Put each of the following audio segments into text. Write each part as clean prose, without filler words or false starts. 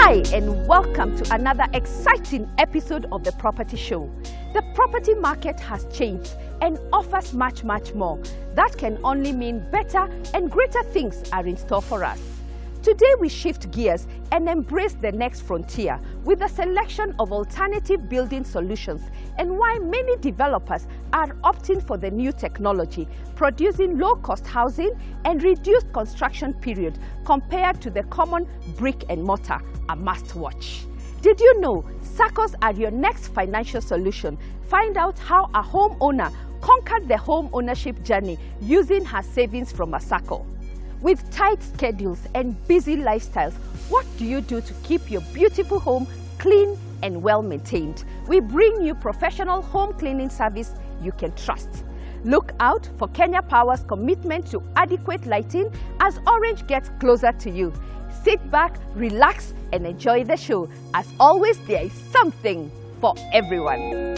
Hi and welcome to another exciting episode of The Property Show. The property market has changed and offers much more. That can only mean better and greater things are in store for us. Today we shift gears and embrace the next frontier with a selection of alternative building solutions and why many developers are opting for the new technology, producing low-cost housing and reduced construction period compared to the common brick and mortar, a must-watch. Did you know SACCOs are your next financial solution? Find out how a homeowner conquered the home ownership journey using her savings from a SACCO. With tight schedules and busy lifestyles, what do you do to keep your beautiful home clean and well maintained? We bring you professional home cleaning service you can trust. Look out for Kenya Power's commitment to adequate lighting as Orange gets closer to you. Sit back, relax, and enjoy the show. As always, there is something for everyone.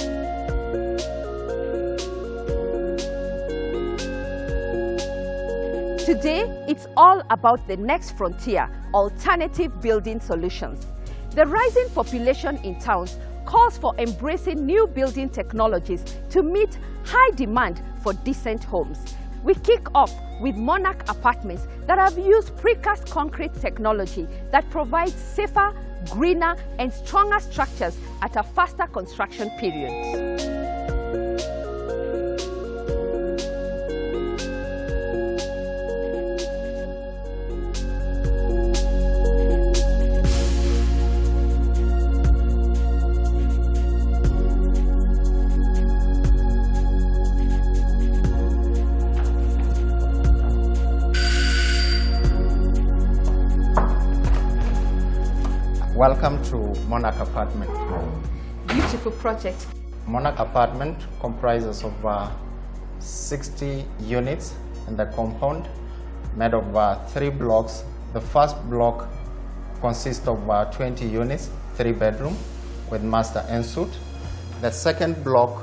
Today, it's all about the next frontier, alternative building solutions. The rising population in towns calls for embracing new building technologies to meet high demand for decent homes. We kick off with Monarch Apartments that have used precast concrete technology that provides safer, greener, and stronger structures at a faster construction period. Welcome to Monarch Apartment. Beautiful project. Monarch Apartment comprises of 60 units in the compound, made of 3 blocks. The first block consists of 20 units, 3 bedroom with master ensuite. The second block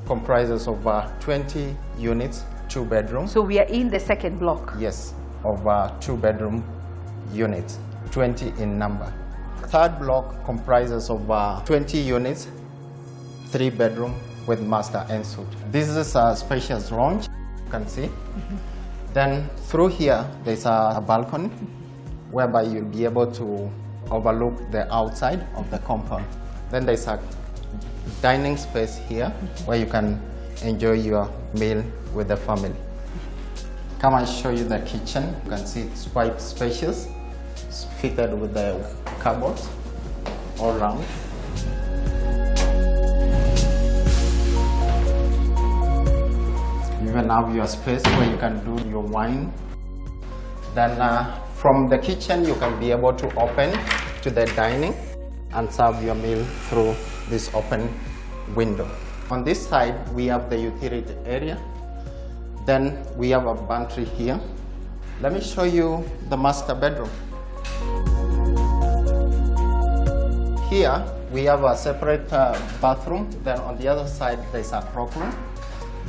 comprises of 20 units, 2 bedroom. So we are in the second block? Yes, of 2 bedroom units, 20 in number. Third block comprises of 20 units, 3 bedroom with master ensuite. This is a spacious lounge, you can see. Then through here, there's a balcony whereby you'll be able to overlook the outside of the compound. Then there's a dining space here where you can enjoy your meal with the family. Come and show you the kitchen. You can see it's quite spacious. It's fitted with the cupboards all around. You even have your space where you can do your wine. Then from the kitchen you can be able to open to the dining and serve your meal through this open window. On this side we have the utility area. Then we have a pantry here. Let me show you the master bedroom. Here we have a separate bathroom. Then on the other side there's a cloakroom.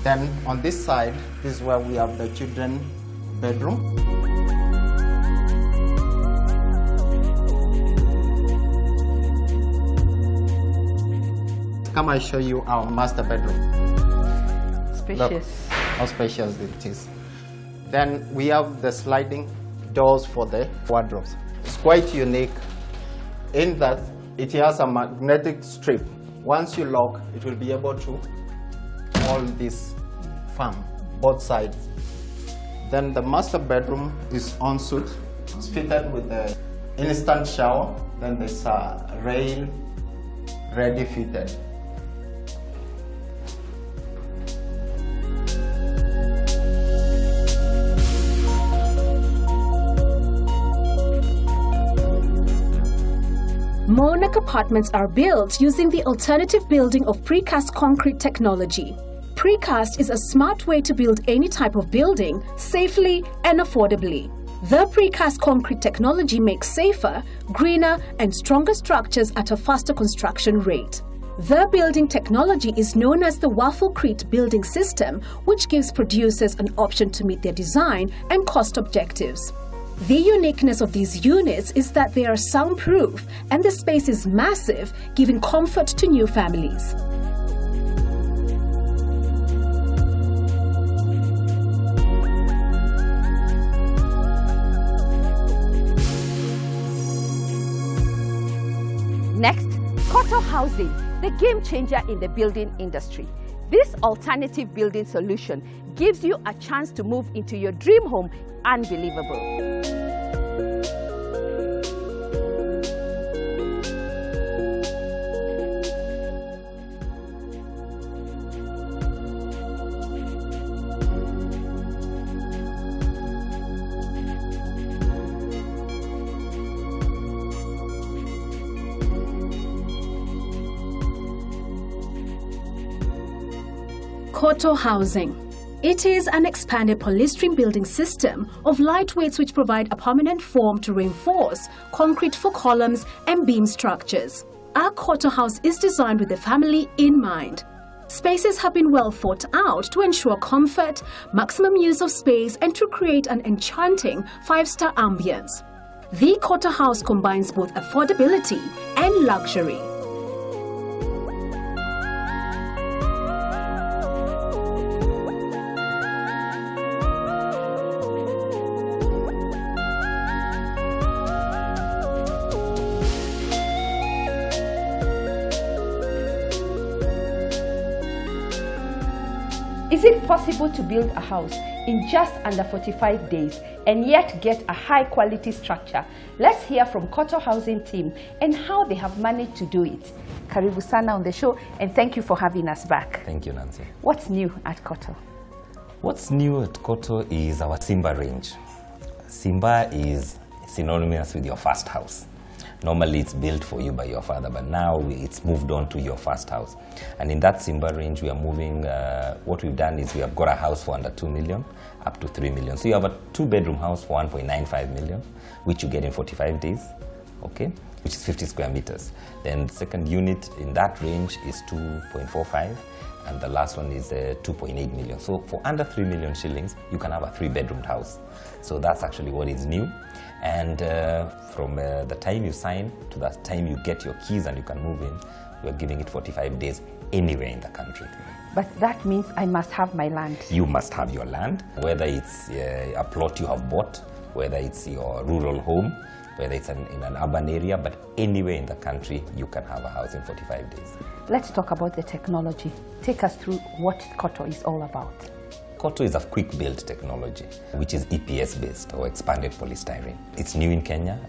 Then on this side, this is where we have the children bedroom. Come I show you our master bedroom. Spacious. Look how spacious it is. Then we have the sliding doors for the wardrobes. It's quite unique in that it has a magnetic strip. Once you lock, it will be able to hold this firm, both sides. Then the master bedroom is ensuite. It's fitted with the instant shower. Then there's a rail ready fitted. Monarch Apartments are built using the alternative building of precast concrete technology. Precast is a smart way to build any type of building safely and affordably. The precast concrete technology makes safer, greener, and stronger structures at a faster construction rate. The building technology is known as the Wafflecrete building system, which gives producers an option to meet their design and cost objectives. The uniqueness of these units is that they are soundproof and the space is massive, giving comfort to new families. Next, Koto Housing, the game changer in the building industry. This alternative building solution gives you a chance to move into your dream home unbelievable. Koto Housing. It is an expanded polystyrene building system of lightweights which provide a permanent form to reinforce concrete for columns and beam structures. Our Koto house is designed with the family in mind. Spaces have been well thought out to ensure comfort, maximum use of space, and to create an enchanting 5-star ambience. The Koto house combines both affordability and luxury. Is it possible to build a house in just under 45 days and yet get a high-quality structure? Let's hear from Koto Housing team and how they have managed to do it. Karibu sana on the show, and thank you for having us back. Thank you, Nancy. What's new at Koto? What's new at Koto is our Simba range. Simba is synonymous with your first house. Normally it's built for you by your father, but now it's moved on to your first house. And in that Simba range, we are moving, what we've done is we have got a house for under 2 million, up to 3 million. So you have a 2-bedroom house for 1.95 million, which you get in 45 days, okay, which is 50 square meters. Then the second unit in that range is 2.45, and the last one is 2.8 million. So for under 3 million shillings, you can have a 3-bedroom house. So that's actually what is new. And from the time you sign to the time you get your keys and you can move in, we're giving it 45 days anywhere in the country. But that means I must have my land. You must have your land, whether it's a plot you have bought, whether it's your rural home, whether it's in an urban area, but anywhere in the country, you can have a house in 45 days. Let's talk about the technology. Take us through what Koto is all about. Koto is a quick build technology, which is EPS based or expanded polystyrene. It's new in Kenya,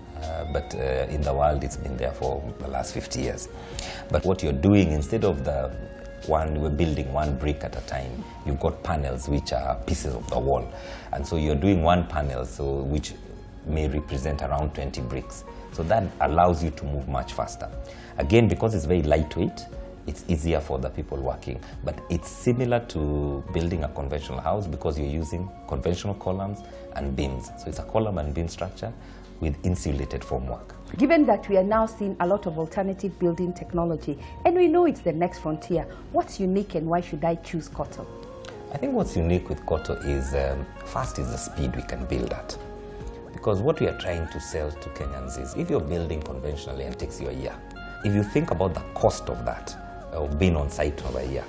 but in the world it's been there for the last 50 years. But what you're doing, instead of we're building one brick at a time, you've got panels which are pieces of the wall. And so you're doing one panel, which may represent around 20 bricks. So that allows you to move much faster. Again, because it's very lightweight, it's easier for the people working, but it's similar to building a conventional house because you're using conventional columns and beams. So it's a column and beam structure with insulated formwork. Given that we are now seeing a lot of alternative building technology, and we know it's the next frontier, what's unique and why should I choose Koto? I think what's unique with Koto is, first is the speed we can build at. Because what we are trying to sell to Kenyans is, if you're building conventionally and it takes you a year, if you think about the cost of that, of being on site over a year,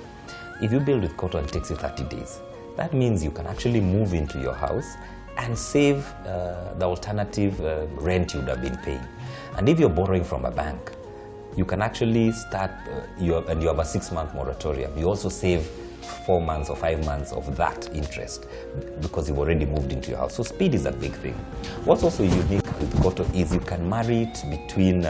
if you build with Koto and it takes you 30 days, that means you can actually move into your house and save the alternative rent you would have been paying. And if you're borrowing from a bank, you can actually start, and you have a 6-month moratorium. You also save 4 months or 5 months of that interest because you've already moved into your house. So speed is a big thing. What's also unique with Koto is you can marry it between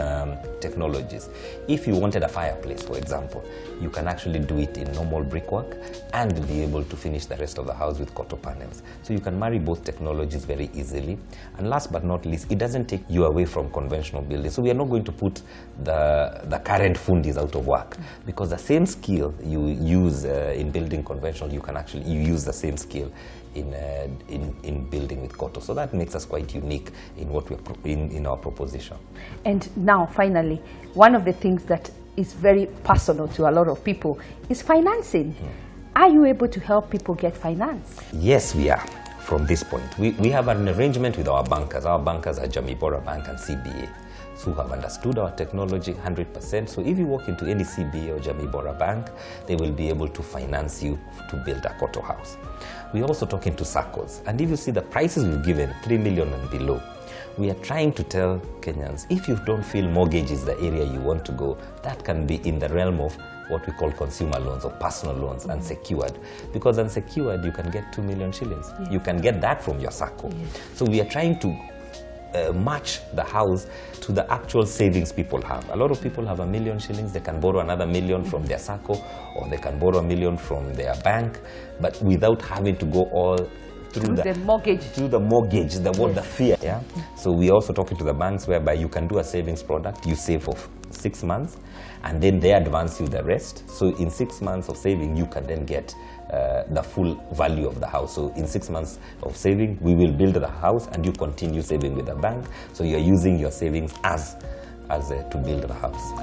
technologies. If you wanted a fireplace, for example, you can actually do it in normal brickwork and be able to finish the rest of the house with Koto panels. So you can marry both technologies very easily. And last but not least, it doesn't take you away from conventional building. So we are not going to put the current fundis out of work, because the same skill you use in building conventional, you use the same skill in building with Koto. So that makes us quite unique in what in our proposition. And now, finally, one of the things that is very personal to a lot of people is financing. Are you able to help people get finance? Yes, we are. from this point. We have an arrangement with our bankers. Our bankers are Jamii Bora Bank and CBA, who have understood our technology 100%. So if you walk into any CBA or Jamii Bora Bank, they will be able to finance you to build a Koto house. We're also talking to SACCOs. And if you see the prices we've given, 3 million and below, we are trying to tell Kenyans, if you don't feel mortgage is the area you want to go, that can be in the realm of what we call consumer loans or personal loans, unsecured. Because unsecured, you can get 2 million shillings. Yes. You can get that from your SACCO. Yes. So we are trying to match the house to the actual savings people have. A lot of people have 1 million shillings, they can borrow another 1 million from their SACCO, or they can borrow 1 million from their bank, but without having to go all through the mortgage, the fear. Yeah. So we are also talking to the banks whereby you can do a savings product, you save for 6 months, and then they advance you the rest. So in 6 months of saving, you can then get the full value of the house. So in 6 months of saving, we will build the house and you continue saving with the bank. So you're using your savings as to build the house.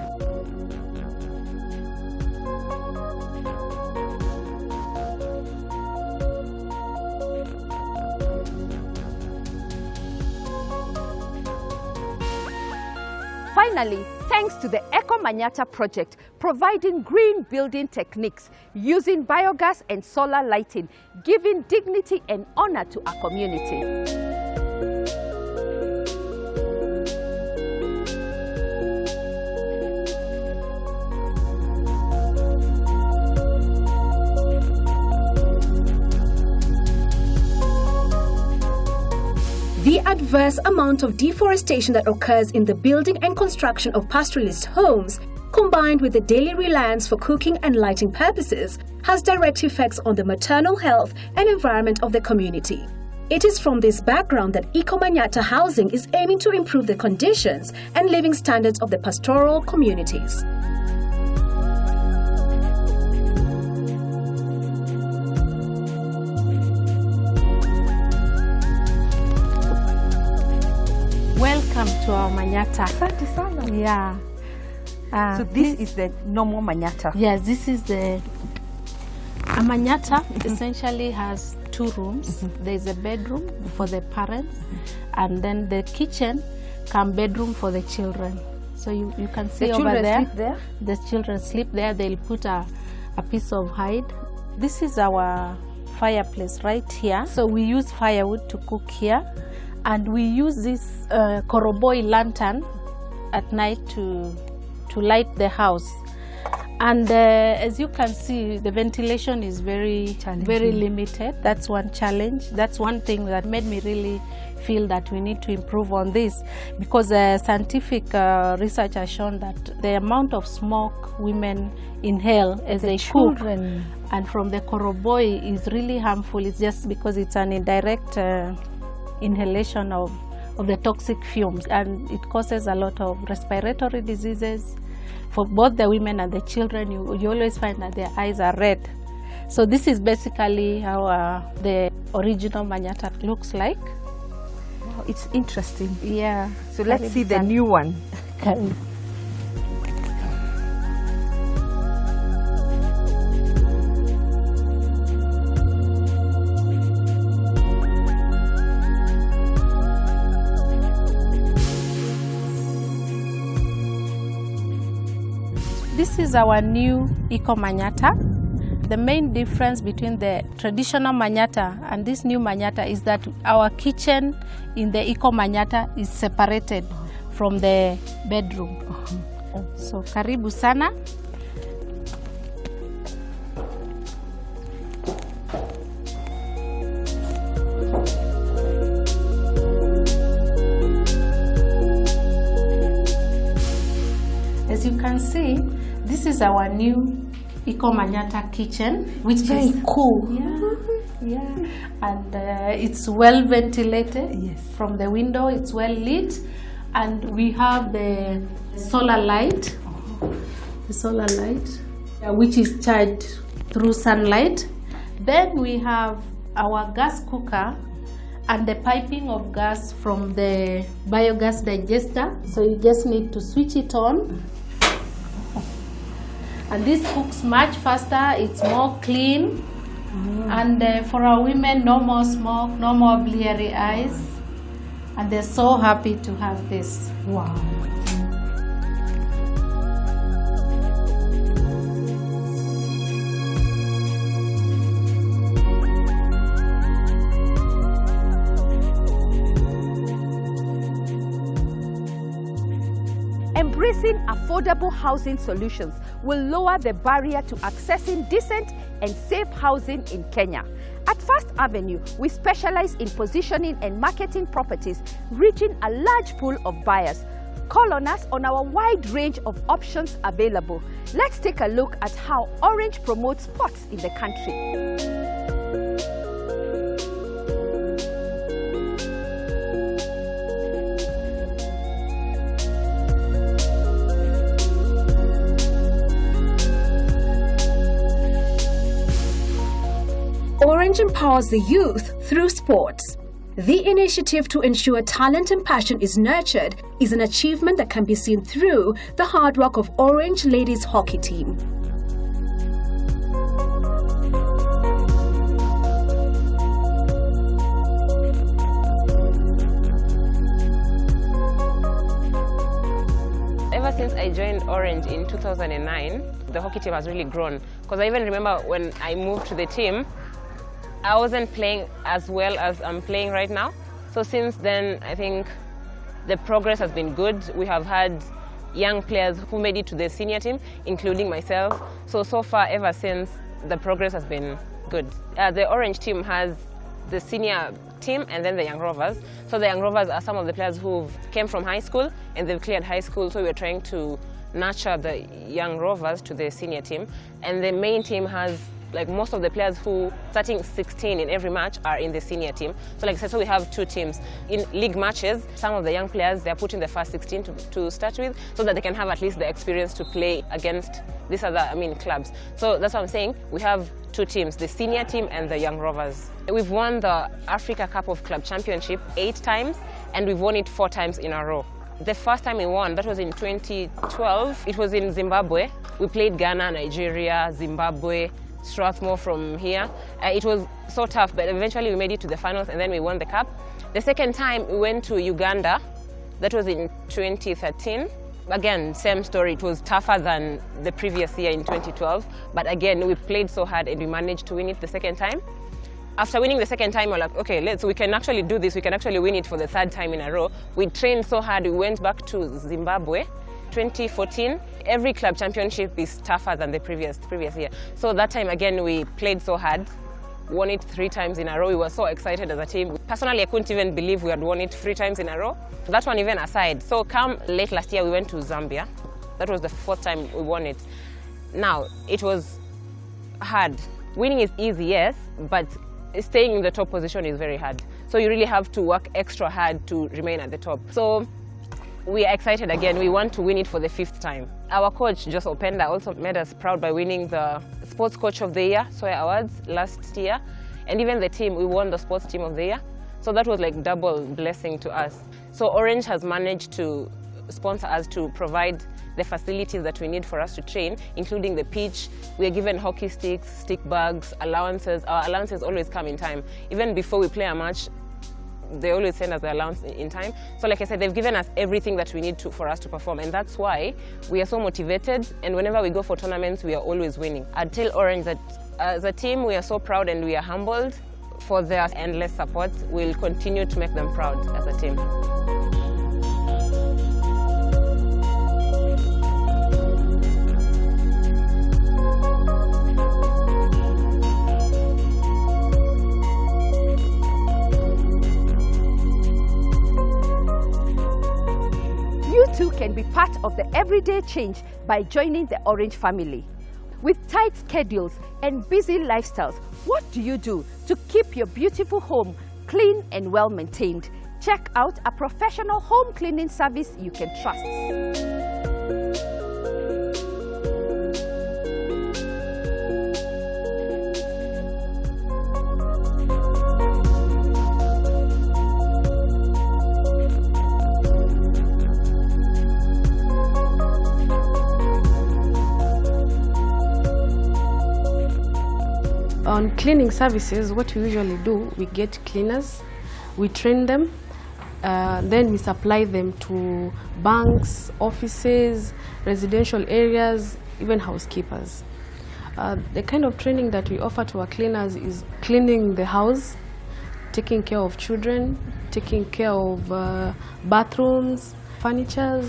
Finally, thanks to the Eco Manyata project, providing green building techniques using biogas and solar lighting, giving dignity and honor to our community. The adverse amount of deforestation that occurs in the building and construction of pastoralist homes, combined with the daily reliance for cooking and lighting purposes, has direct effects on the maternal health and environment of the community. It is from this background that Eco Manyata Housing is aiming to improve the conditions and living standards of the pastoral communities. Welcome to our Manyata. Asante sana. Yeah. So this is the normal Manyata. Yes, this is a Manyata. Essentially has 2 rooms. There's a bedroom for the parents, and then the kitchen come bedroom for the children. So you can see the over children there. Sleep there. The children sleep there. They'll put a piece of hide. This is our fireplace right here. So we use firewood to cook here. And we use this koroboi lantern at night to light the house. And as you can see, the ventilation is very limited. That's one challenge. That's one thing that made me really feel that we need to improve on this, because scientific research has shown that the amount of smoke women inhale as they cook and from the koroboi is really harmful. It's just because it's an indirect inhalation of the toxic fumes, and it causes a lot of respiratory diseases for both the women and the children. You always find that their eyes are red. So this is basically how the original Manyata looks like. Wow, it's interesting. Yeah. So let's see the new one. This is our new Eco Manyata. The main difference between the traditional Manyata and this new Manyata is that our kitchen in the Eco Manyata is separated from the bedroom. So karibu sana. As you can see, this is our new Eco Manyata kitchen, which is very cool. Yeah. And it's well ventilated. Yes. From the window, it's well lit, and we have the solar light. The solar light, which is charged through sunlight. Then we have our gas cooker and the piping of gas from the biogas digester. So you just need to switch it on. And this cooks much faster, it's more clean, And for our women, no more smoke, no more bleary eyes. And they're so happy to have this. Wow. Embracing affordable housing solutions will lower the barrier to accessing decent and safe housing in Kenya. At First Avenue, we specialize in positioning and marketing properties, reaching a large pool of buyers. Call on us on our wide range of options available. Let's take a look at how Orange promotes spots in the country. Orange empowers the youth through sports. The initiative to ensure talent and passion is nurtured is an achievement that can be seen through the hard work of Orange Ladies Hockey Team. Ever since I joined Orange in 2009, the hockey team has really grown. Because I even remember when I moved to the team, I wasn't playing as well as I'm playing right now. So since then, I think the progress has been good. We have had young players who made it to the senior team, including myself. So far, ever since, the progress has been good. The Orange team has the senior team and then the Young Rovers. So the Young Rovers are some of the players who came from high school and they've cleared high school. So we're trying to nurture the Young Rovers to the senior team. And the main team has, like, most of the players who starting 16 in every match are in the senior team. So like I said, so we have two teams. In league matches, some of the young players, they're put in the first 16 to start with, so that they can have at least the experience to play against these other, clubs. So that's what I'm saying. We have two teams, the senior team and the Young Rovers. We've won the Africa Cup of Club Championship 8 times, and we've won it 4 times in a row. The first time we won, that was in 2012. It was in Zimbabwe. We played Ghana, Nigeria, Zimbabwe, Strathmore from here. It was so tough, but eventually we made it to the finals and then we won the cup. The second time we went to Uganda. That was in 2013. Again, same story. It was tougher than the previous year in 2012. But again, we played so hard and we managed to win it the second time. After winning the second time, we're like, okay, we can actually do this. We can actually win it for the 3rd time in a row. We trained so hard. We went back to Zimbabwe. 2014, every club championship is tougher than the previous year. So that time again, we played so hard, won it 3 times in a row. We were so excited as a team. Personally, I couldn't even believe we had won it 3 times in a row. That one even aside. So come late last year, we went to Zambia. That was the 4th time we won it. Now, it was hard. Winning is easy, yes, but staying in the top position is very hard. So you really have to work extra hard to remain at the top. So we are excited again. We want to win it for the 5th time. Our coach, Jose Openda, also made us proud by winning the Sports Coach of the Year, SOYA Awards, last year. And even the team, we won the Sports Team of the Year. So that was like double blessing to us. So Orange has managed to sponsor us to provide the facilities that we need for us to train, including the pitch. We are given hockey sticks, stick bags, allowances. Our allowances always come in time. Even before we play a match, they always send us the allowance in time. So like I said, they've given us everything that we need for us to perform, and that's why we are so motivated, and whenever we go for tournaments, we are always winning. I'd tell Orange that as a team, we are so proud and we are humbled for their endless support. We'll continue to make them proud as a team. You too can be part of the everyday change by joining the Orange family. With tight schedules and busy lifestyles, what do you do to keep your beautiful home clean and well maintained? Check out a professional home cleaning service you can trust. On cleaning services, what we usually do, we get cleaners, we train them, then we supply them to banks, offices, residential areas, even housekeepers. The kind of training that we offer to our cleaners is cleaning the house, taking care of children, taking care of bathrooms, furniture,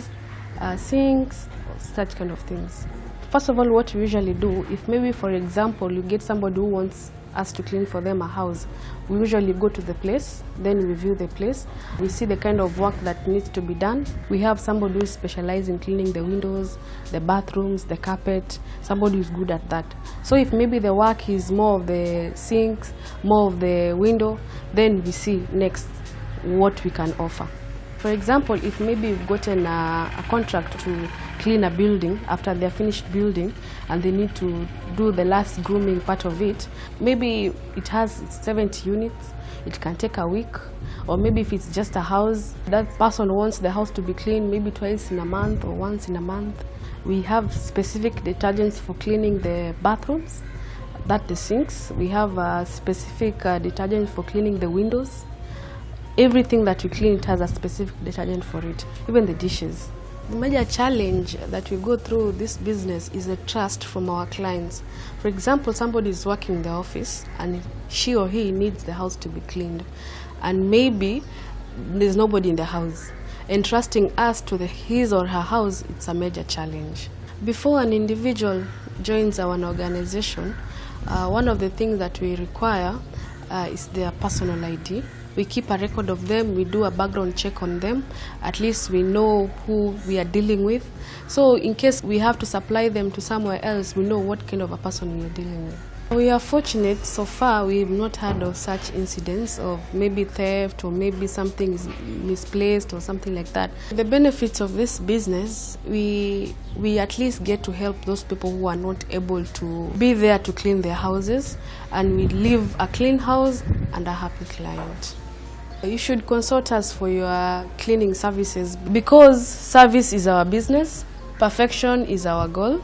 sinks, such kind of things. First of all, what we usually do, if maybe, for example, you get somebody who wants us to clean for them a house, we usually go to the place, then we view the place. We see the kind of work that needs to be done. We have somebody who is specialized in cleaning the windows, the bathrooms, the carpet, somebody who is good at that. So if maybe the work is more of the sinks, more of the window, then we see next what we can offer. For example, if maybe you've gotten a contract to clean a building after they're finished building and they need to do the last grooming part of it, maybe it has 70 units, it can take a week. Or maybe if it's just a house, that person wants the house to be cleaned maybe twice in a month or once in a month. We have specific detergents for cleaning the bathrooms, that's the sinks. We have a specific detergent for cleaning the windows. Everything that we clean, it has a specific detergent for it, even the dishes. The major challenge that we go through this business is the trust from our clients. For example, somebody is working in the office and she or he needs the house to be cleaned, and maybe there's nobody in the house. Entrusting us to his or her house, it's a major challenge. Before an individual joins our organization, one of the things that we require is their personal ID. We keep a record of them, we do a background check on them, at least we know who we are dealing with. So in case we have to supply them to somewhere else, we know what kind of a person we are dealing with. We are fortunate, so far we have not heard of such incidents of maybe theft or maybe something is misplaced or something like that. The benefits of this business, we at least get to help those people who are not able to be there to clean their houses, and we leave a clean house and a happy client. You should consult us for your cleaning services because service is our business, perfection is our goal,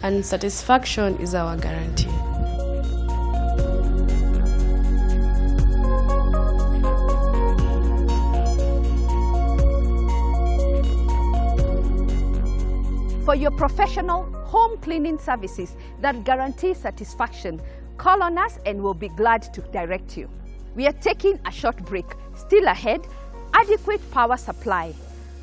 and satisfaction is our guarantee. For your professional home cleaning services that guarantee satisfaction, call on us and we'll be glad to direct you. We are taking a short break. Still ahead, adequate power supply,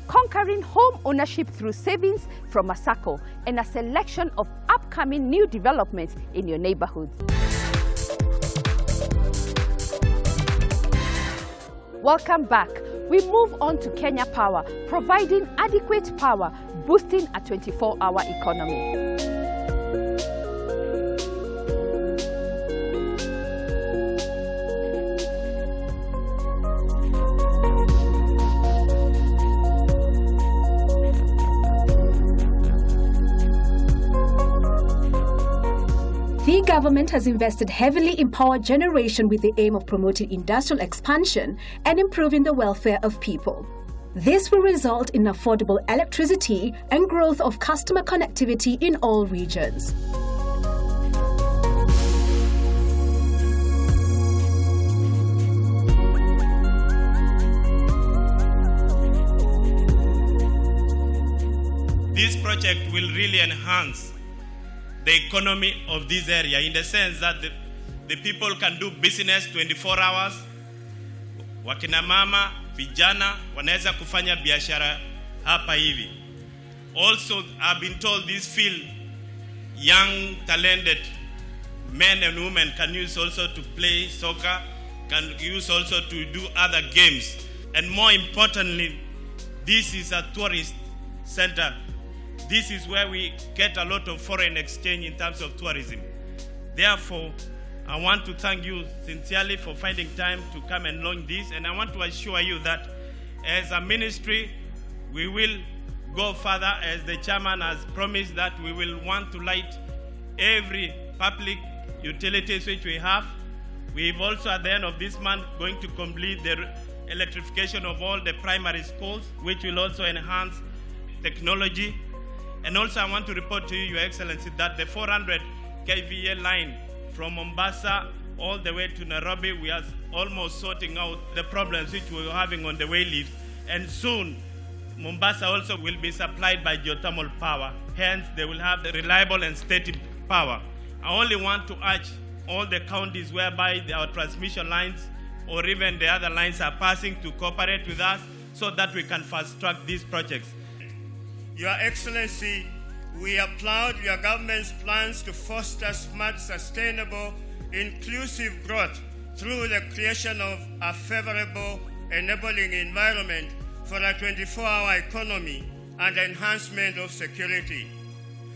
conquering home ownership through savings from a SACCO, and a selection of upcoming new developments in your neighborhood. Welcome back. We move on to Kenya Power, providing adequate power, boosting a 24-hour economy. The government has invested heavily in power generation with the aim of promoting industrial expansion and improving the welfare of people. This will result in affordable electricity and growth of customer connectivity in all regions. This project will really enhance the economy of this area in the sense that the people can do business 24 hours. Wakina mama, vijana, wanaweza kufanya biashara hapa hivi. Also, I've been told this field, young, talented men and women can use also to play soccer, can use also to do other games. And more importantly, this is a tourist center. This is where we get a lot of foreign exchange in terms of tourism. Therefore, I want to thank you sincerely for finding time to come and launch this. And I want to assure you that as a ministry, we will go further, as the chairman has promised, that we will want to light every public utilities which we have. We've also, at the end of this month, going to complete the electrification of all the primary schools, which will also enhance technology. And also I want to report to you, Your Excellency, that the 400 kVA line from Mombasa all the way to Nairobi. We are almost sorting out the problems which we were having on the way lifts. And soon, Mombasa also will be supplied by geothermal power. Hence, they will have the reliable and steady power. I only want to urge all the counties whereby our transmission lines or even the other lines are passing to cooperate with us so that we can fast-track these projects. Your Excellency, we applaud your government's plans to foster smart, sustainable, inclusive growth through the creation of a favorable, enabling environment for a 24-hour economy and enhancement of security.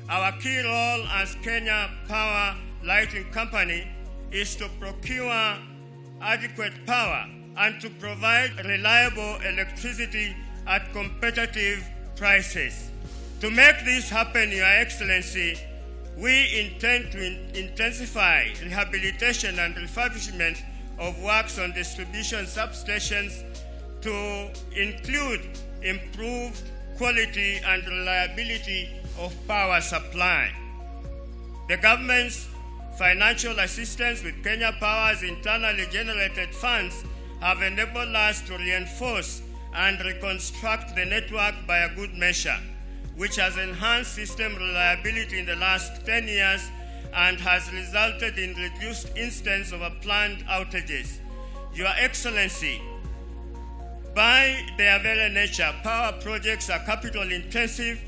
Our key role as Kenya Power Lighting Company is to procure adequate power and to provide reliable electricity at competitive prices. To make this happen, Your Excellency, we intend to intensify rehabilitation and refurbishment of works on distribution substations to include improved quality and reliability of power supply. The government's financial assistance with Kenya Power's internally generated funds have enabled us to reinforce and reconstruct the network by a good measure, which has enhanced system reliability in the last 10 years and has resulted in reduced instances of planned outages. Your Excellency, by their very nature, power projects are capital intensive,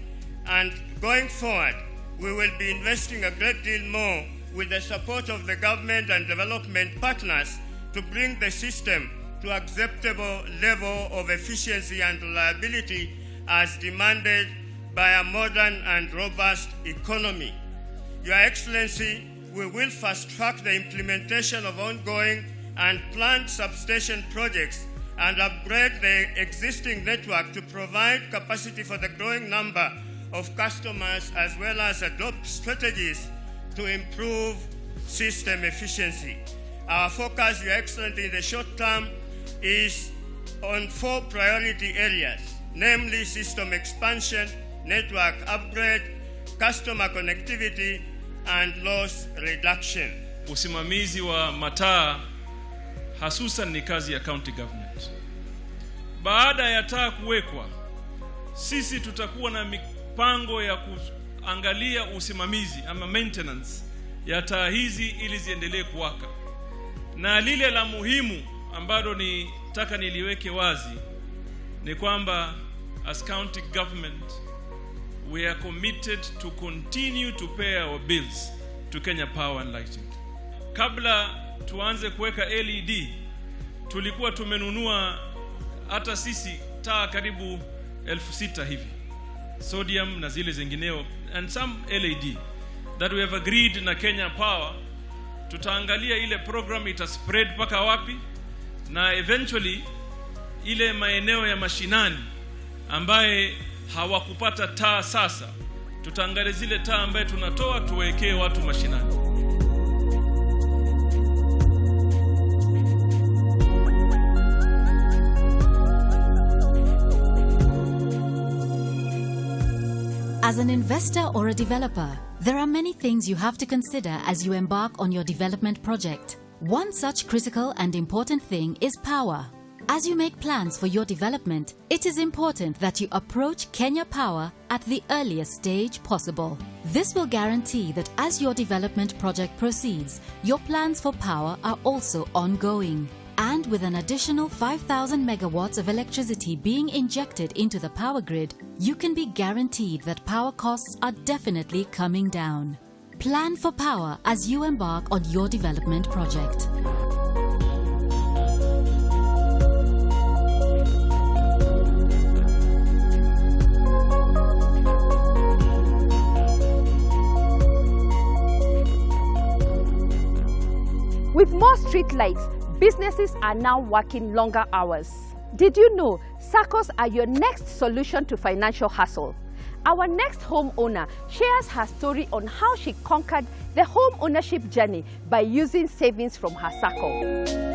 and going forward, we will be investing a great deal more with the support of the government and development partners to bring the system to acceptable level of efficiency and reliability as demanded by a modern and robust economy. Your Excellency, we will fast-track the implementation of ongoing and planned substation projects and upgrade the existing network to provide capacity for the growing number of customers, as well as adopt strategies to improve system efficiency. Our focus, Your Excellency, in the short term is on 4 priority areas, namely system expansion, network upgrade, customer connectivity, and loss reduction. Usimamizi wa mataa hasusan ni kazi ya county government. Baada ya taa kuwekwa, sisi tutakuwa na mipango ya kuangalia usimamizi ama maintenance ya taa hizi ili ziendelee kuwaka. Na lile la muhimu ambalo nitaka niliweke wazi ni kwamba as county government we are committed to continue to pay our bills to Kenya Power and Lighting. Kabla tuanze kuweka LED, tulikuwa tumenunua hata sisi taa karibu 6,000 hivi, sodium na zile zingineo, and some LED that we have agreed na Kenya Power. Tutaangalia ile program ita spread paka wapi, na eventually ile maeneo ya mashinani ambaye hawakupata taa sasa, tutaangalia zile taa ambaye tunatoa tuwekee watu mashinani. As an investor or a developer, there are many things you have to consider as you embark on your development project. One such critical and important thing is power. As you make plans for your development, it is important that you approach Kenya Power at the earliest stage possible. This will guarantee that as your development project proceeds, your plans for power are also ongoing. And with an additional 5,000 megawatts of electricity being injected into the power grid, you can be guaranteed that power costs are definitely coming down. Plan for power as you embark on your development project. With more street lights, businesses are now working longer hours. Did you know SACCOs are your next solution to financial hassle? Our next homeowner shares her story on how she conquered the home ownership journey by using savings from her SACCO.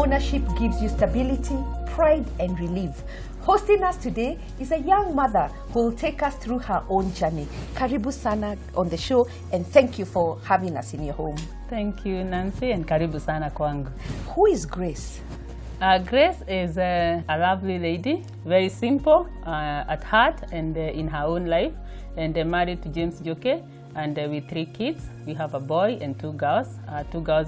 ownership gives you stability, pride, and relief. Hosting us today is a young mother who will take us through her own journey. Karibu sana on the show, and thank you for having us in your home. Thank you, Nancy, and karibu sana kwangu. Who is Grace? Grace is a lovely lady, very simple at heart and in her own life, and married to James Joke, and with 3 kids. We have a boy and 2 girls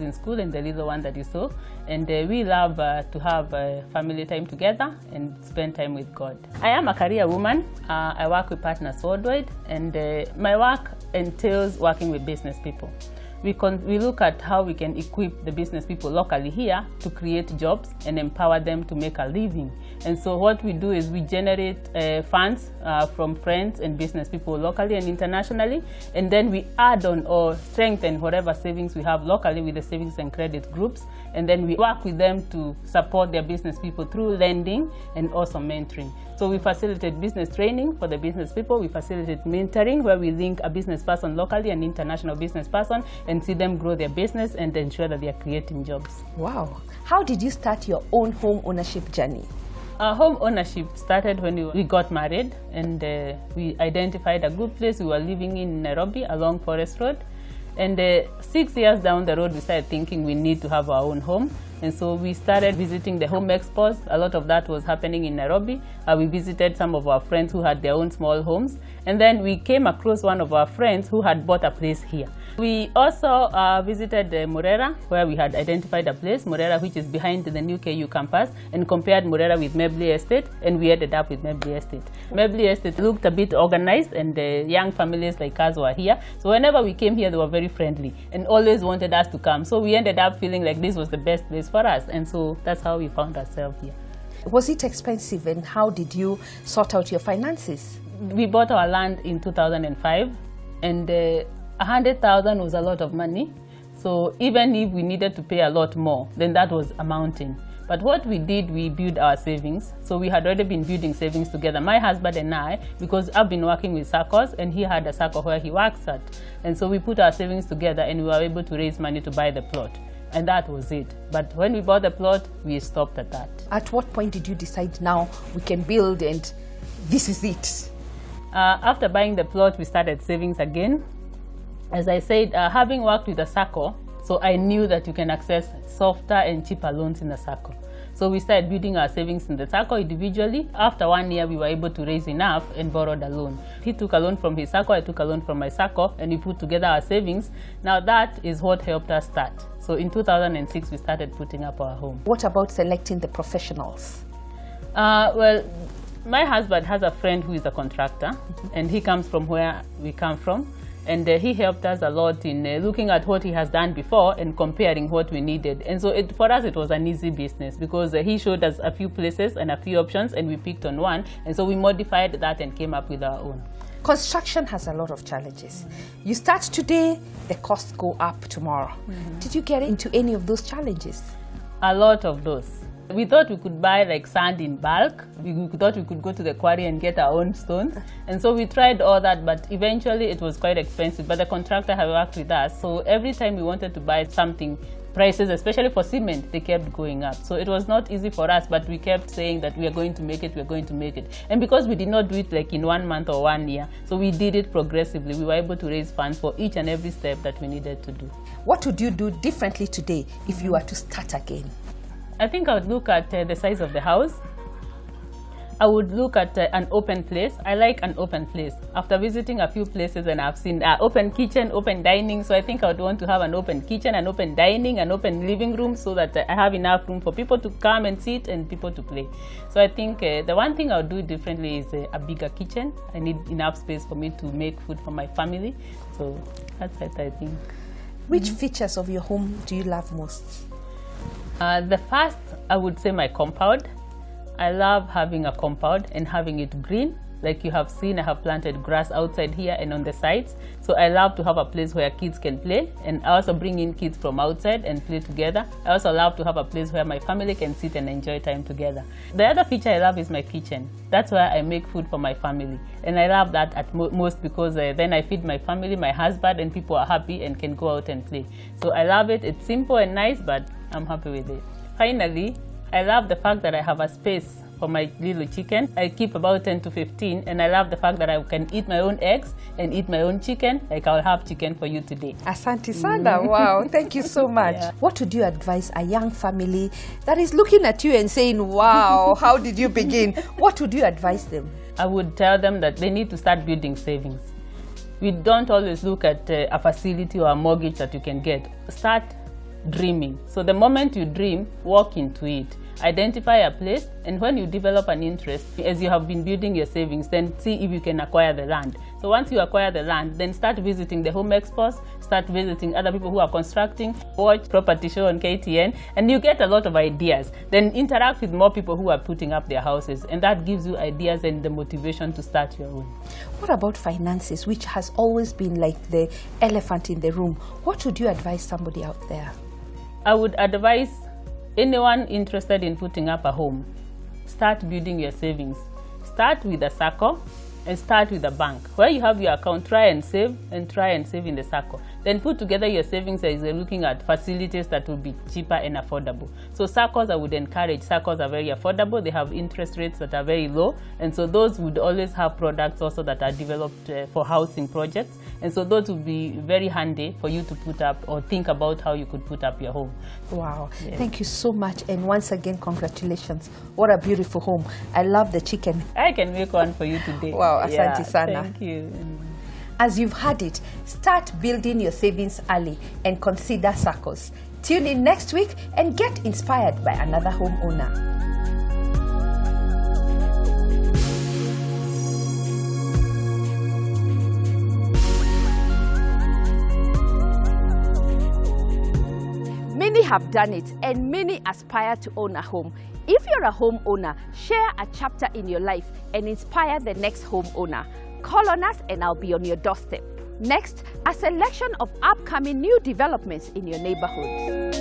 in school, and the little one that you saw. And we love to have family time together and spend time with God. I am a career woman. I work with partners worldwide, and my work entails working with business people. We look at how we can equip the business people locally here to create jobs and empower them to make a living. And so what we do is we generate funds from friends and business people locally and internationally, and then we add on or strengthen whatever savings we have locally with the savings and credit groups, and then we work with them to support their business people through lending and also mentoring. So we facilitate business training for the business people. We facilitate mentoring, where we link a business person locally and international business person and see them grow their business and ensure that they are creating jobs. Wow. How did you start your own home ownership journey? Our home ownership started when we got married, and we identified a good place. We were living in Nairobi along Forest Road. And 6 years down the road, we started thinking we need to have our own home. And so we started visiting the home expos. A lot of that was happening in Nairobi. We visited some of our friends who had their own small homes. And then we came across one of our friends who had bought a place here. We also visited Murera, where we had identified a place, Murera, which is behind the new KU campus, and compared Murera with Mebli Estate, and we ended up with Mebli Estate. Mebli Estate looked a bit organized, and young families like us were here. So whenever we came here, they were very friendly and always wanted us to come. So we ended up feeling like this was the best place for us, and so that's how we found ourselves here. Was it expensive, and how did you sort out your finances? We bought our land in 2005, and 100,000 was a lot of money. So even if we needed to pay a lot more, then that was a mountain. But what we did, we built our savings. So we had already been building savings together, my husband and I, because I've been working with circles, and he had a circle where he works at. And so we put our savings together, and we were able to raise money to buy the plot. And that was it. But when we bought the plot, we stopped at that. At what point did you decide now we can build and this is it? After buying the plot, we started savings again. As I said, having worked with a circle, so I knew that you can access softer and cheaper loans in a circle. So we started building our savings in the circle individually. After 1 year, we were able to raise enough and borrowed a loan. He took a loan from his circle, I took a loan from my circle, and we put together our savings. Now that is what helped us start. So in 2006, we started putting up our home. What about selecting the professionals? Well, my husband has a friend who is a contractor, and he comes from where we come from. And he helped us a lot in looking at what he has done before and comparing what we needed. And so for us, it was an easy business because he showed us a few places and a few options, and we picked on one. And so we modified that and came up with our own. Construction has a lot of challenges. You start today, the costs go up tomorrow. Did you get into any of those challenges? A lot of those. We thought we could buy like sand in bulk. We thought we could go to the quarry and get our own stones. And so we tried all that, but eventually it was quite expensive. But the contractor had worked with us. So every time we wanted to buy something, prices, especially for cement, they kept going up. So it was not easy for us, but we kept saying that we are going to make it, we are going to make it. And because we did not do it like in 1 month or 1 year, so we did it progressively. We were able to raise funds for each and every step that we needed to do. What would you do differently today if you were to start again? I think I would look at the size of the house. I would look at an open place. I like an open place. After visiting a few places, and I've seen open kitchen, open dining, so I think I would want to have an open kitchen, an open dining, an open living room, so that I have enough room for people to come and sit and people to play. So I think the one thing I would do differently is a bigger kitchen. I need enough space for me to make food for my family. So that's what I think. Which features of your home do you love most? The first, I would say my compound. I love having a compound and having it green. Like you have seen, I have planted grass outside here and on the sides. So I love to have a place where kids can play, and I also bring in kids from outside and play together. I also love to have a place where my family can sit and enjoy time together. The other feature I love is my kitchen. That's where I make food for my family. And I love that at most because then I feed my family, my husband, and people are happy and can go out and play. So I love it. It's simple and nice, but I'm happy with it. finally, I love the fact that I have a space for my little chicken. I keep about 10 to 15, and I love the fact that I can eat my own eggs and eat my own chicken, like I'll have chicken for you today. Asante sana. Wow, thank you so much. Yeah. What would you advise a young family that is looking at you and saying, wow, how did you begin? What would you advise them? I would tell them that they need to start building savings. We don't always look at a facility or a mortgage that you can get. Start dreaming. So the moment you dream, walk into it. Identify a place, and when you develop an interest, as you have been building your savings, then see if you can acquire the land. So once you acquire the land, then start visiting the home expos, start visiting other people who are constructing, watch Property Show on KTN, and you get a lot of ideas. Then interact with more people who are putting up their houses, and that gives you ideas and the motivation to start your own. What about finances, which has always been like the elephant in the room? What would you advise somebody out there? I would advise anyone interested in putting up a home, start building your savings. Start with a SACCO and start with a bank. Where you have your account, try and save in the SACCO. Then put together your savings as you're looking at facilities that will be cheaper and affordable. So SACCOs, I would encourage. SACCOs are very affordable. They have interest rates that are very low. And so those would always have products also that are developed for housing projects. And so those would be very handy for you to put up or think about how you could put up your home. Wow. Yeah. Thank you so much. And once again, congratulations. What a beautiful home. I love the chicken. I can make one for you today. Wow, asante sana. Thank you. As you've heard it, start building your savings early and consider SACCOs. Tune in next week and get inspired by another homeowner. Many have done it and many aspire to own a home. If you're a homeowner, share a chapter in your life and inspire the next homeowner. Call on us and I'll be on your doorstep. Next, a selection of upcoming new developments in your neighborhood.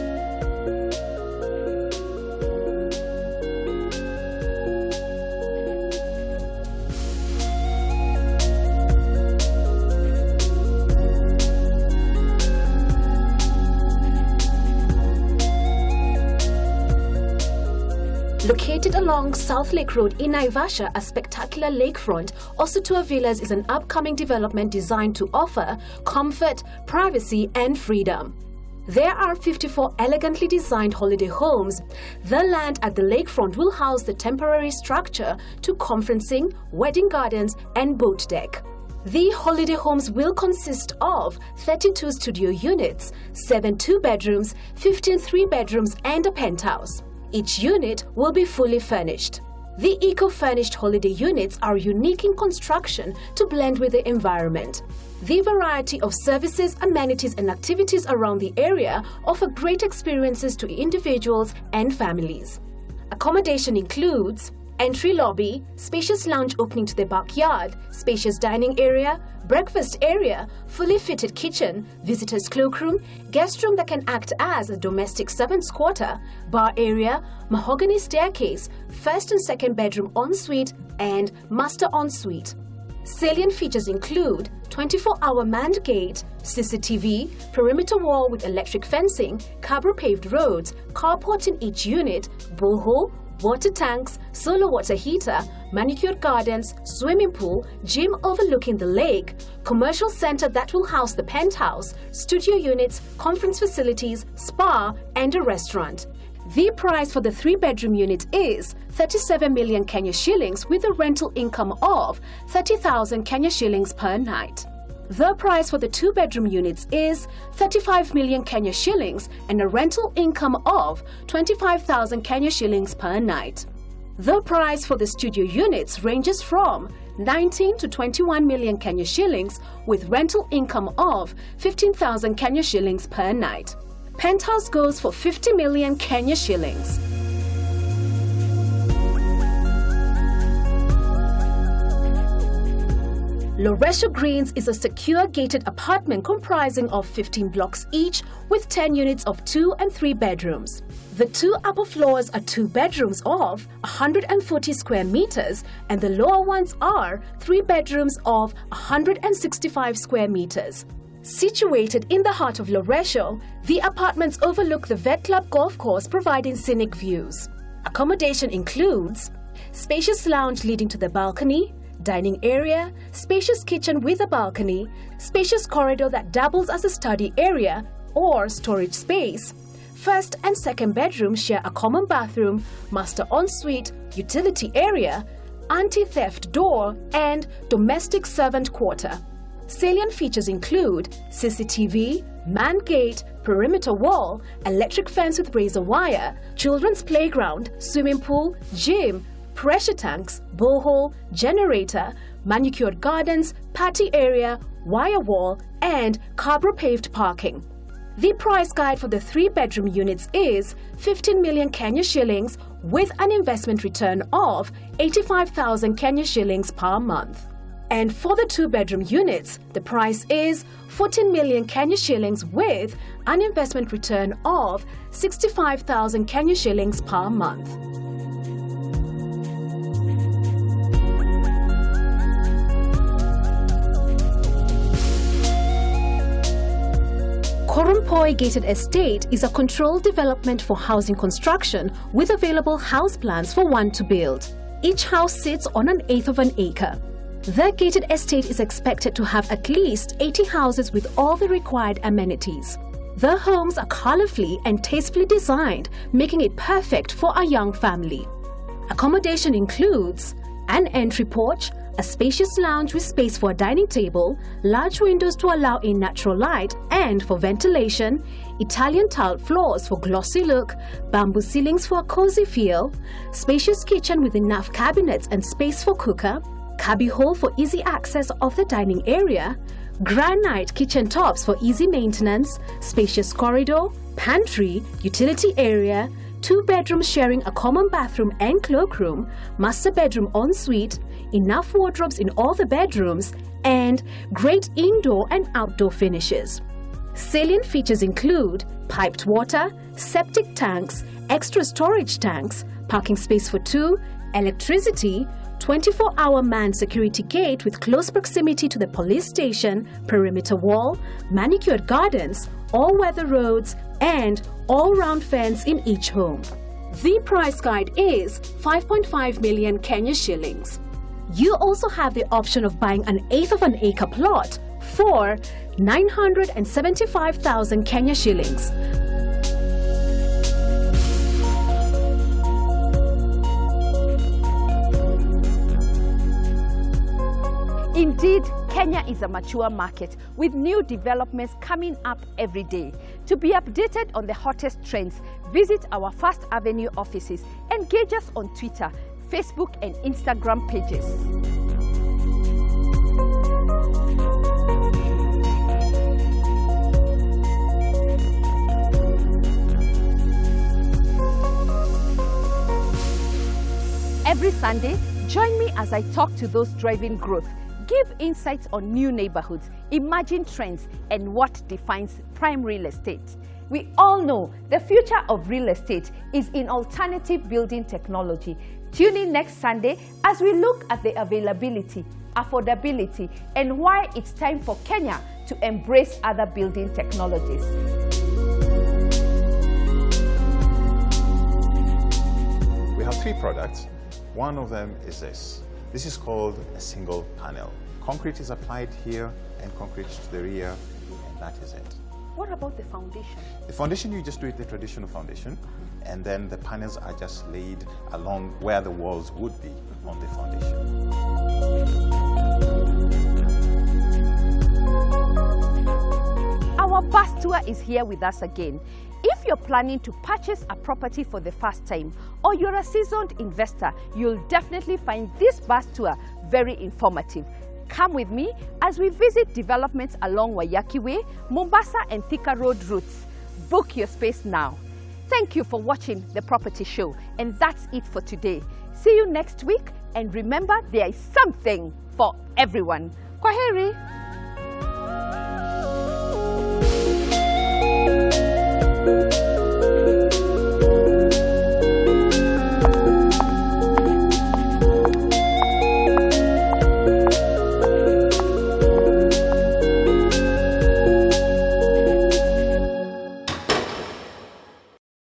Located along South Lake Road in Naivasha, a spectacular lakefront, Osutua Villas is an upcoming development designed to offer comfort, privacy, and freedom. There are 54 elegantly designed holiday homes. The land at the lakefront will house the temporary structure to conferencing, wedding gardens, and boat deck. The holiday homes will consist of 32 studio units, 7 2-bedrooms, 15 3-bedrooms, and a penthouse. Each unit will be fully furnished. The eco-furnished holiday units are unique in construction to blend with the environment. The variety of services, amenities, and activities around the area offer great experiences to individuals and families. Accommodation includes entry lobby, spacious lounge opening to the backyard, spacious dining area, breakfast area, fully fitted kitchen, visitors' cloakroom, guest room that can act as a domestic servant's quarter, bar area, mahogany staircase, first and second bedroom ensuite, and master ensuite. Salient features include 24-hour manned gate, CCTV, perimeter wall with electric fencing, carbon-paved roads, carport in each unit, borehole, water tanks, solar water heater, manicured gardens, swimming pool, gym overlooking the lake, commercial center that will house the penthouse, studio units, conference facilities, spa, and a restaurant. The price for the 3-bedroom unit is 37 million Kenya shillings with a rental income of 30,000 Kenya shillings per night. The price for the 2-bedroom units is 35 million Kenya shillings and a rental income of 25,000 Kenya shillings per night. The price for the studio units ranges from 19 to 21 million Kenya shillings with rental income of 15,000 Kenya shillings per night. Penthouse goes for 50 million Kenya shillings. Loresho Greens is a secure gated apartment comprising of 15 blocks each with 10 units of 2 and 3 bedrooms. The 2 upper floors are 2 bedrooms of 140 square meters and the lower ones are 3 bedrooms of 165 square meters. Situated in the heart of Loresho, the apartments overlook the Vet Club golf course, providing scenic views. Accommodation includes spacious lounge leading to the balcony, dining area, spacious kitchen with a balcony, spacious corridor that doubles as a study area or storage space. First and second bedrooms share a common bathroom, master ensuite, utility area, anti-theft door, and domestic servant quarter. Salient features include CCTV, man gate, perimeter wall, electric fence with razor wire, children's playground, swimming pool, gym, pressure tanks, borehole, generator, manicured gardens, party area, wire wall, and Cabro-paved parking. The price guide for the 3-bedroom units is 15 million Kenya shillings with an investment return of 85,000 Kenya shillings per month. And for the 2-bedroom units, the price is 14 million Kenya shillings with an investment return of 65,000 Kenya shillings per month. Korumpoi Gated Estate is a controlled development for housing construction with available house plans for one to build. Each house sits on 1/8 of an acre. The gated estate is expected to have at least 80 houses with all the required amenities. The homes are colorfully and tastefully designed, making it perfect for a young family. Accommodation includes an entry porch, a spacious lounge with space for a dining table, large windows to allow in natural light and for ventilation, Italian tiled floors for glossy look, bamboo ceilings for a cozy feel, spacious kitchen with enough cabinets and space for cooker, cubby hole for easy access of the dining area, granite kitchen tops for easy maintenance, spacious corridor, pantry, utility area, 2 bedrooms sharing a common bathroom and cloakroom, master bedroom ensuite, enough wardrobes in all the bedrooms, and great indoor and outdoor finishes. Salient features include piped water, septic tanks, extra storage tanks, parking space for 2, electricity, 24-hour manned security gate with close proximity to the police station, perimeter wall, manicured gardens, all-weather roads, and all-round fence in each home. The price guide is 5.5 million Kenya shillings. You also have the option of buying 1/8 of an acre plot for 975,000 Kenya shillings. Indeed, Kenya is a mature market with new developments coming up every day. To be updated on the hottest trends, visit our First Avenue offices, engage us on Twitter, Facebook and Instagram pages. Every Sunday, join me as I talk to those driving growth, give insights on new neighborhoods, emerging trends, and what defines prime real estate. We all know the future of real estate is in alternative building technology. Tune in next Sunday as we look at the availability, affordability, and why it's time for Kenya to embrace other building technologies. We have 3 products. One of them is this. This is called a single panel. Concrete is applied here and concrete to the rear, and that is it. What about the foundation? The foundation, you just do it the traditional foundation, and then the panels are just laid along where the walls would be on the foundation. Our bus tour is here with us again. If you're planning to purchase a property for the first time, or you're a seasoned investor, you'll definitely find this bus tour very informative. Come with me as we visit developments along Wayaki Way, Mombasa and Thika Road routes. Book your space now. Thank you for watching The Property Show, and that's it for today. See you next week, and remember, there is something for everyone. Kwaheri!